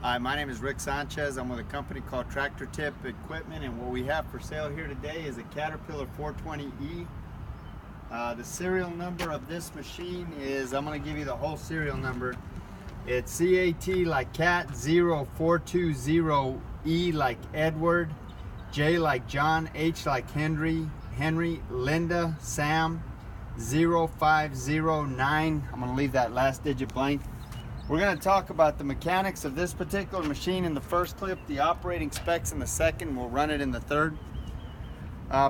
Hi, my name is Rick Sanchez. I'm with a company called Tractor Tip Equipment, and what we have for sale here today is a Caterpillar 420E. The serial number of this machine is, I'm going to give you the whole serial number. It's CAT like cat 0420E like Edward, J like John, H like Henry, Linda, Sam 0509. I'm going to leave that last digit blank. We're going to talk about the mechanics of this particular machine in the first clip, the operating specs in the second. We'll run it in the third.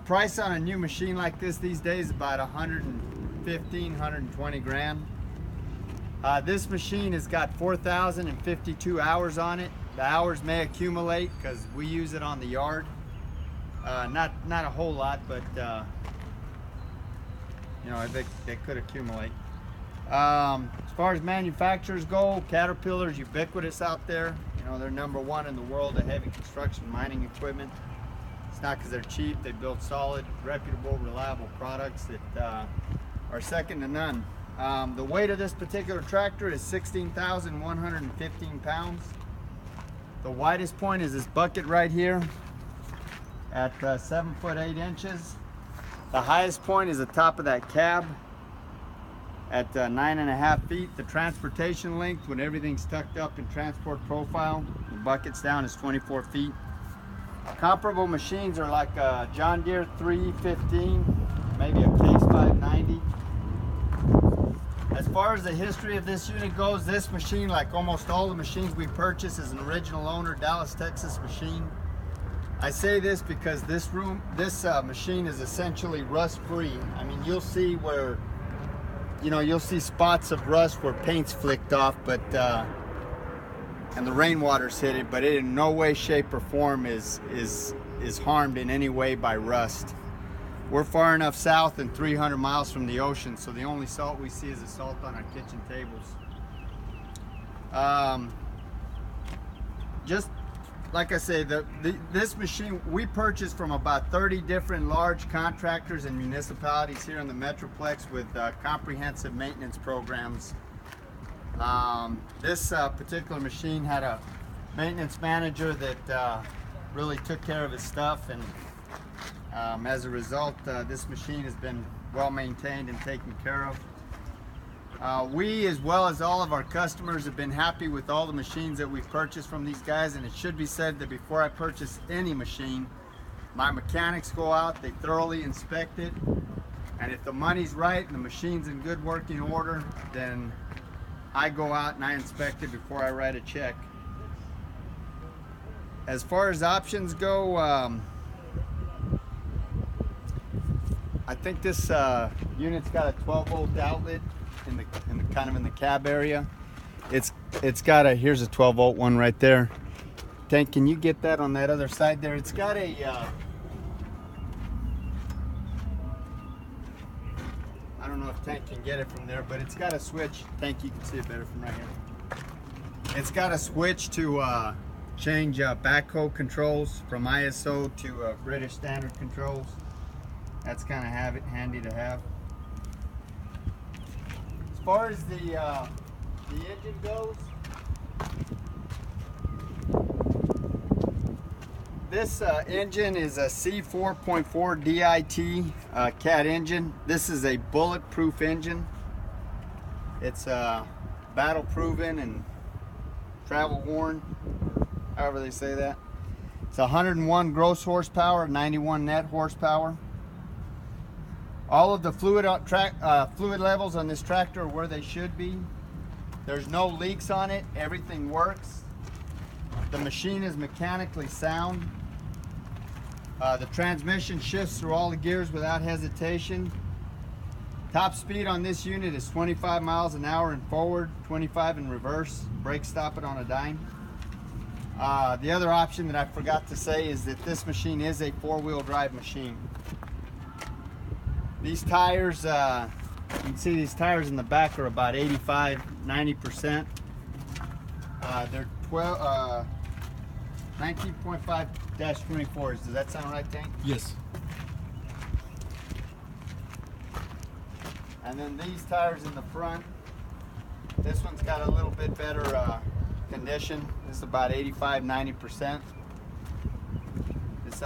Price on a new machine like this these days is about 115, 120 grand. This machine has got 4,052 hours on it. The hours may accumulate because we use it on the yard. Not a whole lot, but you know, they could accumulate. As far as manufacturers go, Caterpillar is ubiquitous out there. You know, they're #1 in the world of heavy construction mining equipment. It's not because they're cheap. They build solid, reputable, reliable products that are second to none. The weight of this particular tractor is 16,115 pounds. The widest point is this bucket right here at 7 foot 8 inches. The highest point is the top of that cab at 9.5 feet. The transportation length, when everything's tucked up in transport profile, the bucket's down, is 24 feet. Comparable machines are like a John Deere 315, maybe a Case 590. As far as the history of this unit goes, this machine, like almost all the machines we purchase, is an original owner Dallas, Texas machine. I say this because this machine is essentially rust-free. I mean, you'll see where, you know, you'll see spots of rust where paint's flicked off, but and the rainwater's hit it, but it in no way, shape, or form is harmed in any way by rust. We're far enough south and 300 miles from the ocean, so the only salt we see is the salt on our kitchen tables. Just like I say, this machine we purchased from about 30 different large contractors and municipalities here in the Metroplex with comprehensive maintenance programs. This particular machine had a maintenance manager that really took care of his stuff, and as a result, this machine has been well maintained and taken care of. We, as well as all of our customers, have been happy with all the machines that we've purchased from these guys, and it should be said that before I purchase any machine, my mechanics go out, they thoroughly inspect it, and if the money's right and the machine's in good working order, then I go out and I inspect it before I write a check. As far as options go, I think this unit's got a 12-volt outlet in the kind of in the cab area. It's got a, here's a 12-volt one right there. Tank, can you get that on that other side there? It's got a I don't know if Tank can get it from there, but it's got a switch. Tank, you can see it better from right here. It's got a switch to change backhoe controls from ISO to British standard controls. That's kind of handy to have. As far as the engine goes, this engine is a C4.4 DIT cat engine. This is a bulletproof engine. It's battle proven and travel worn, however they say that. It's 101 gross horsepower, 91 net horsepower. All of the fluid levels on this tractor are where they should be. There's no leaks on it. Everything works. The machine is mechanically sound. The transmission shifts through all the gears without hesitation. Top speed on this unit is 25 miles an hour in forward, 25 in reverse. Brake stop it on a dime. The other option that I forgot to say is that this machine is a 4-wheel drive machine. These tires, you can see these tires in the back are about 85–90%. They're 19.5-24s. Does that sound right, Tank? Yes. And then these tires in the front, this one's got a little bit better condition. This is about 85–90%. This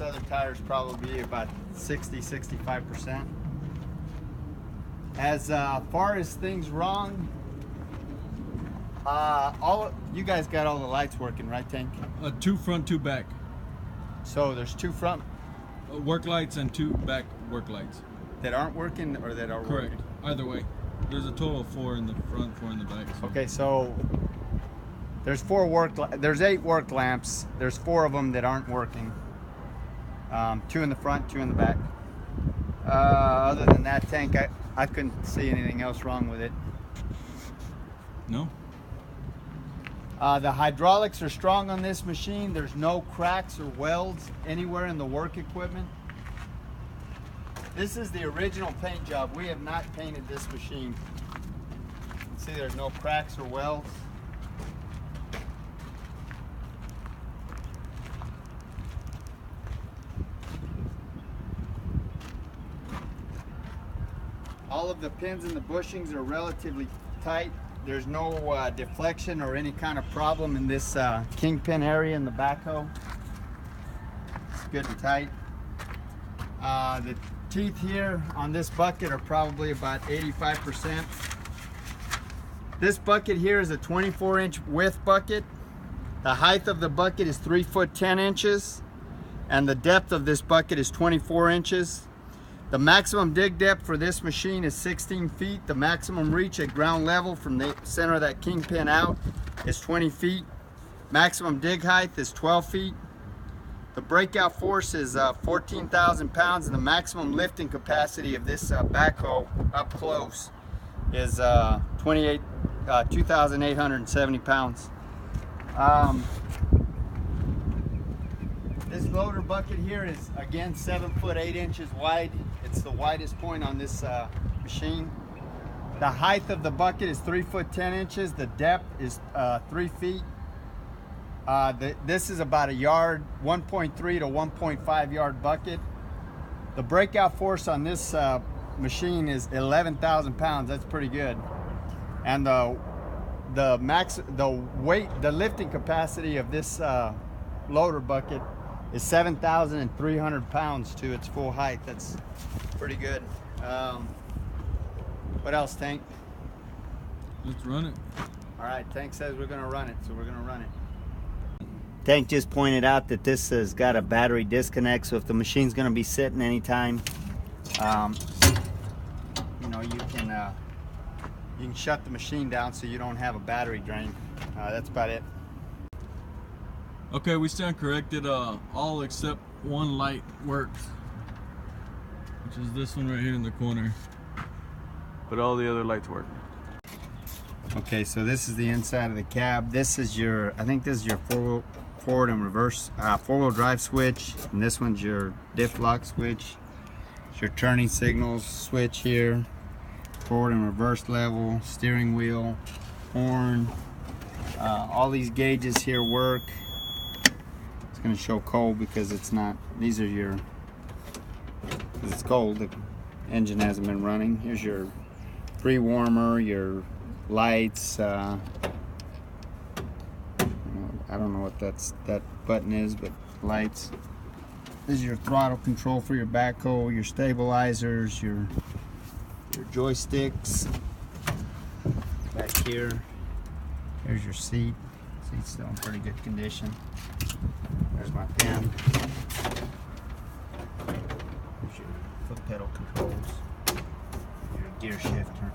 other tire is probably about 60–65%. As far as things wrong, you guys got all the lights working, right, Tank? 2 front, 2 back. So there's 2 front Work lights and 2 back work lights. that aren't working, or that are Correct. working? Either way. There's a total of 4 in the front, 4 in the back. So. Okay, so there's 8 work lamps. There's 4 of them that aren't working. 2 in the front, 2 in the back. Other than that, Tank, I couldn't see anything else wrong with it. No? The hydraulics are strong on this machine. There's no cracks or welds anywhere in the work equipment. This is the original paint job. We have not painted this machine. You can see there's no cracks or welds. All of the pins and the bushings are relatively tight. There's no deflection or any kind of problem in this kingpin area in the backhoe. It's good and tight. The teeth here on this bucket are probably about 85%. This bucket here is a 24-inch width bucket. The height of the bucket is 3 foot 10 inches, and the depth of this bucket is 24 inches. The maximum dig depth for this machine is 16 feet. The maximum reach at ground level from the center of that kingpin out is 20 feet. Maximum dig height is 12 feet. The breakout force is 14,000 pounds, and the maximum lifting capacity of this backhoe up close is 2,870 pounds. This loader bucket here is again 7 foot 8 inches wide. It's the widest point on this machine. The height of the bucket is 3 foot 10 inches. The depth is 3 feet. This is about a yard, 1.3 to 1.5 yard bucket. The breakout force on this machine is 11,000 pounds. That's pretty good. And the lifting capacity of this loader bucket is 7,300 pounds to its full height. That's pretty good. What else, Tank? Let's run it. All right, Tank says we're gonna run it, so we're gonna run it. Tank just pointed out that this has got a battery disconnect, so if the machine's gonna be sitting anytime, you know, you can shut the machine down so you don't have a battery drain. That's about it. Okay, we stand corrected. All except one light works, which is this one right here in the corner. But all the other lights work. Okay, so this is the inside of the cab. This is your, I think this is your forward and reverse, four-wheel drive switch, and this one's your diff lock switch. It's your turning signals switch here, forward and reverse level, steering wheel, horn. All these gauges here work. It's going to show cold because it's not, these are your, because it's cold, the engine hasn't been running. Here's your pre-warmer, your lights, I don't know what that button is, but lights. This is your throttle control for your backhoe, your stabilizers, your joysticks. Back here, there's your seat. Seat's still in pretty good condition. There's my pen. There's your foot pedal controls, your gear shifter.